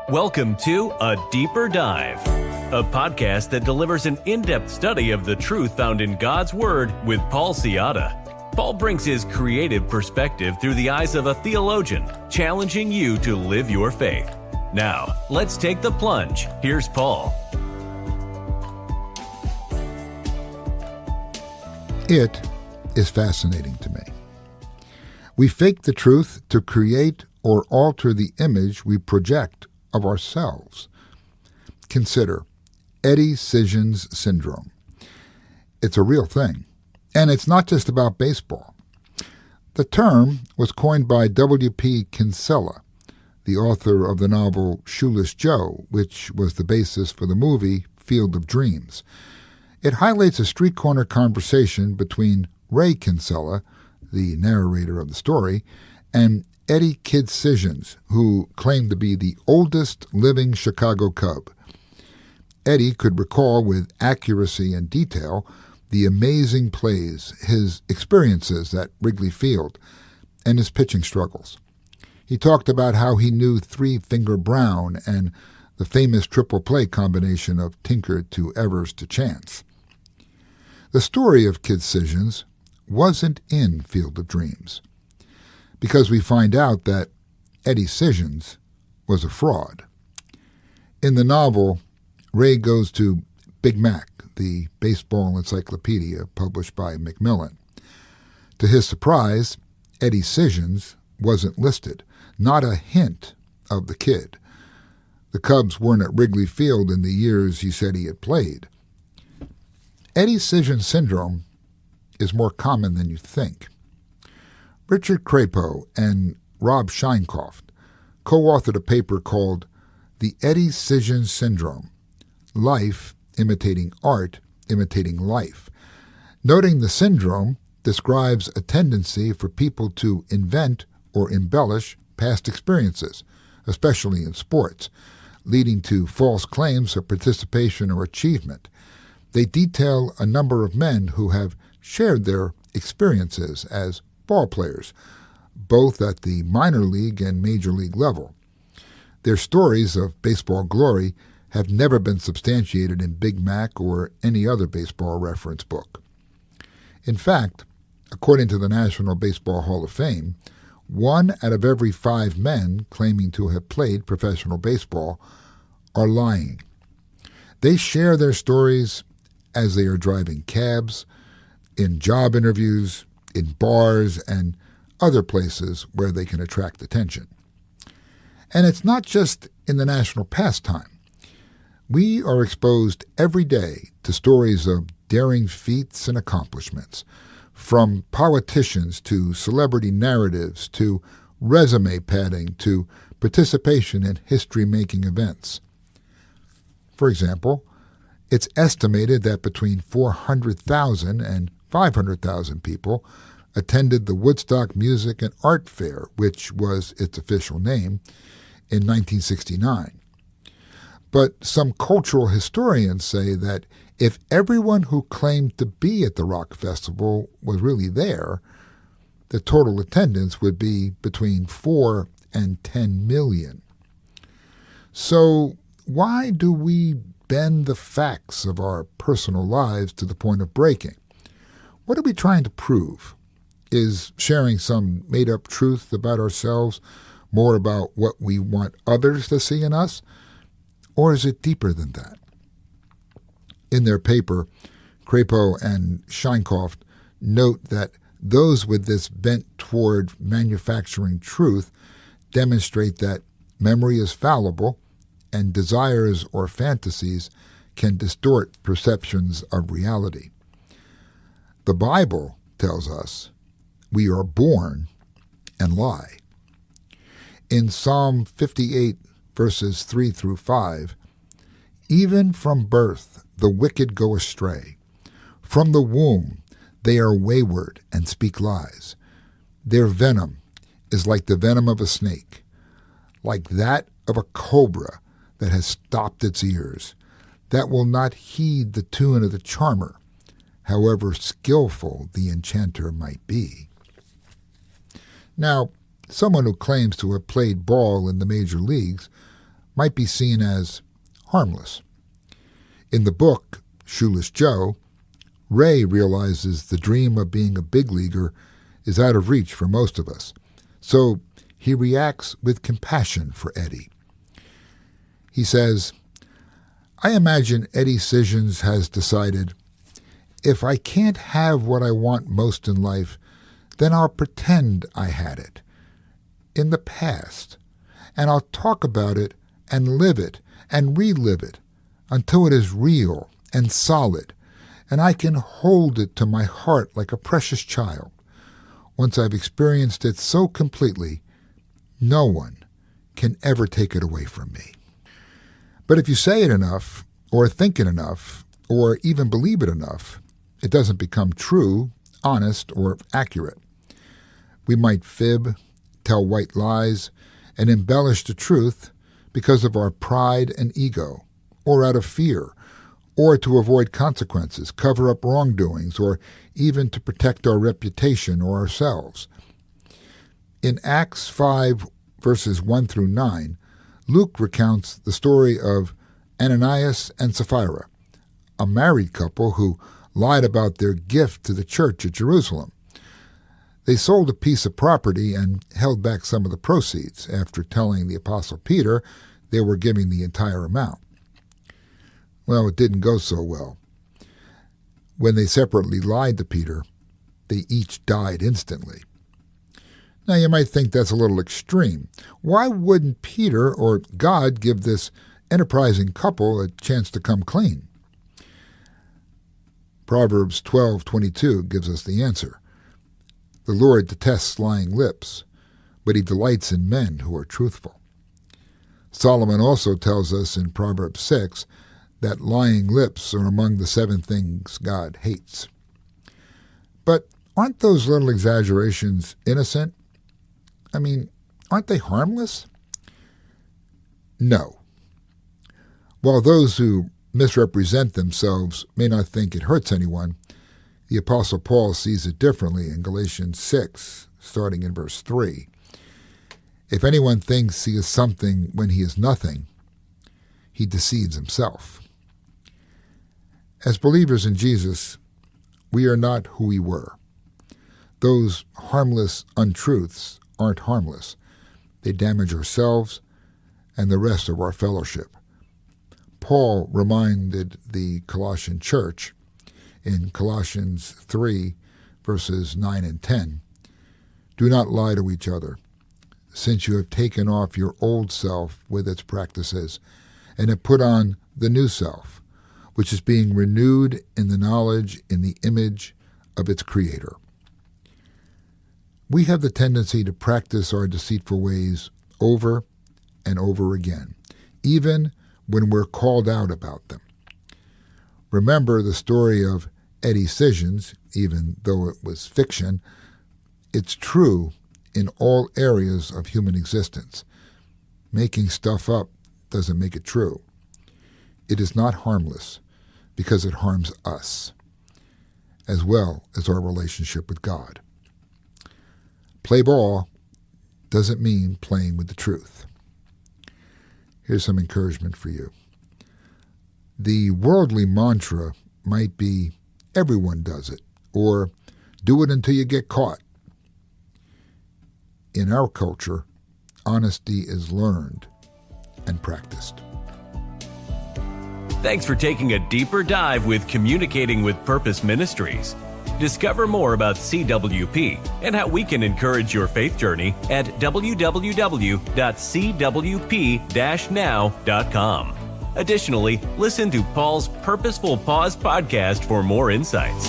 Welcome to A Deeper Dive, a podcast that delivers an in-depth study of the truth found in God's Word with Paul Ciotta. Paul brings his creative perspective through the eyes of a theologian, challenging you to live your faith. Now, let's take the plunge. Here's Paul. It is fascinating to me. We fake the truth to create or alter the image we project of ourselves. Consider Eddie Scissons syndrome. It's a real thing, and it's not just about baseball. The term was coined by W.P. Kinsella, the author of the novel Shoeless Joe, which was the basis for the movie Field of Dreams. It highlights a street corner conversation between Ray Kinsella, the narrator of the story, and Eddie Kid Scissons, who claimed to be the oldest living Chicago Cub. Eddie could recall with accuracy and detail the amazing plays, his experiences at Wrigley Field, and his pitching struggles. He talked about how he knew Three-Finger Brown and the famous triple play combination of Tinker to Evers to Chance. The story of Kid Scissons wasn't in Field of Dreams, because we find out that Eddie Scissons was a fraud. In the novel, Ray goes to Big Mac, the baseball encyclopedia published by Macmillan. To his surprise, Eddie Scissons wasn't listed, not a hint of the kid. The Cubs weren't at Wrigley Field in the years he said he had played. Eddie Scissons syndrome is more common than you think. Richard Crapo and Rob Scheinkoff co-authored a paper called The Eddie Scissons Syndrome, Life Imitating Art, Imitating Life. Noting the syndrome describes a tendency for people to invent or embellish past experiences, especially in sports, leading to false claims of participation or achievement. They detail a number of men who have shared their experiences as ball players, both at the minor league and major league level. Their stories of baseball glory have never been substantiated in Big Mac or any other baseball reference book. In fact, according to the National Baseball Hall of Fame, 1 out of every 5 men claiming to have played professional baseball are lying. They share their stories as they are driving cabs, in job interviews, in bars, and other places where they can attract attention. And it's not just in the national pastime. We are exposed every day to stories of daring feats and accomplishments, from politicians to celebrity narratives to resume padding to participation in history-making events. For example, it's estimated that between 400,000 and 500,000 people attended the Woodstock Music and Art Fair, which was its official name, in 1969. But some cultural historians say that if everyone who claimed to be at the rock festival was really there, the total attendance would be between 4 and 10 million. So why do we bend the facts of our personal lives to the point of breaking? What are we trying to prove? Is sharing some made-up truth about ourselves more about what we want others to see in us? Or is it deeper than that? In their paper, Crapo and Scheinkoff note that those with this bent toward manufacturing truth demonstrate that memory is fallible and desires or fantasies can distort perceptions of reality. The Bible tells us we are born and lie. In Psalm 58, verses 3 through 5, even from birth the wicked go astray. From the womb they are wayward and speak lies. Their venom is like the venom of a snake, like that of a cobra that has stopped its ears, that will not heed the tune of the charmer, however skillful the enchanter might be. Now, someone who claims to have played ball in the major leagues might be seen as harmless. In the book, Shoeless Joe, Ray realizes the dream of being a big leaguer is out of reach for most of us, so he reacts with compassion for Eddie. He says, "I imagine Eddie Scissons has decided, if I can't have what I want most in life, then I'll pretend I had it in the past, and I'll talk about it and live it and relive it until it is real and solid, and I can hold it to my heart like a precious child. Once I've experienced it so completely, no one can ever take it away from me." But if you say it enough, or think it enough, or even believe it enough, it doesn't become true, honest, or accurate. We might fib, tell white lies, and embellish the truth because of our pride and ego, or out of fear, or to avoid consequences, cover up wrongdoings, or even to protect our reputation or ourselves. In Acts 5, verses 1 through 9, Luke recounts the story of Ananias and Sapphira, a married couple who lied about their gift to the church at Jerusalem. They sold a piece of property and held back some of the proceeds after telling the Apostle Peter they were giving the entire amount. Well, it didn't go so well. When they separately lied to Peter, they each died instantly. Now, you might think that's a little extreme. Why wouldn't Peter or God give this enterprising couple a chance to come clean? Proverbs 12:22 gives us the answer. The Lord detests lying lips, but he delights in men who are truthful. Solomon also tells us in Proverbs 6 that lying lips are among the 7 things God hates. But aren't those little exaggerations innocent? I mean, aren't they harmless? No. While those who misrepresent themselves may not think it hurts anyone, the Apostle Paul sees it differently in Galatians 6, starting in verse 3. If anyone thinks he is something when he is nothing, he deceives himself. As believers in Jesus, we are not who we were. Those harmless untruths aren't harmless. They damage ourselves and the rest of our fellowship. Paul reminded the Colossian church in Colossians 3, verses 9 and 10, "Do not lie to each other, since you have taken off your old self with its practices, and have put on the new self, which is being renewed in the knowledge in the image of its Creator." We have the tendency to practice our deceitful ways over and over again, even when we're called out about them. Remember the story of Eddie Scissons, even though it was fiction. It's true in all areas of human existence. Making stuff up doesn't make it true. It is not harmless because it harms us, as well as our relationship with God. Play ball doesn't mean playing with the truth. Here's some encouragement for you. The worldly mantra might be, everyone does it, or do it until you get caught. In our culture, honesty is learned and practiced. Thanks for taking a deeper dive with Communicating with Purpose Ministries. Discover more about CWP and how we can encourage your faith journey at www.cwp-now.com. Additionally, listen to Paul's Purposeful Pause podcast for more insights.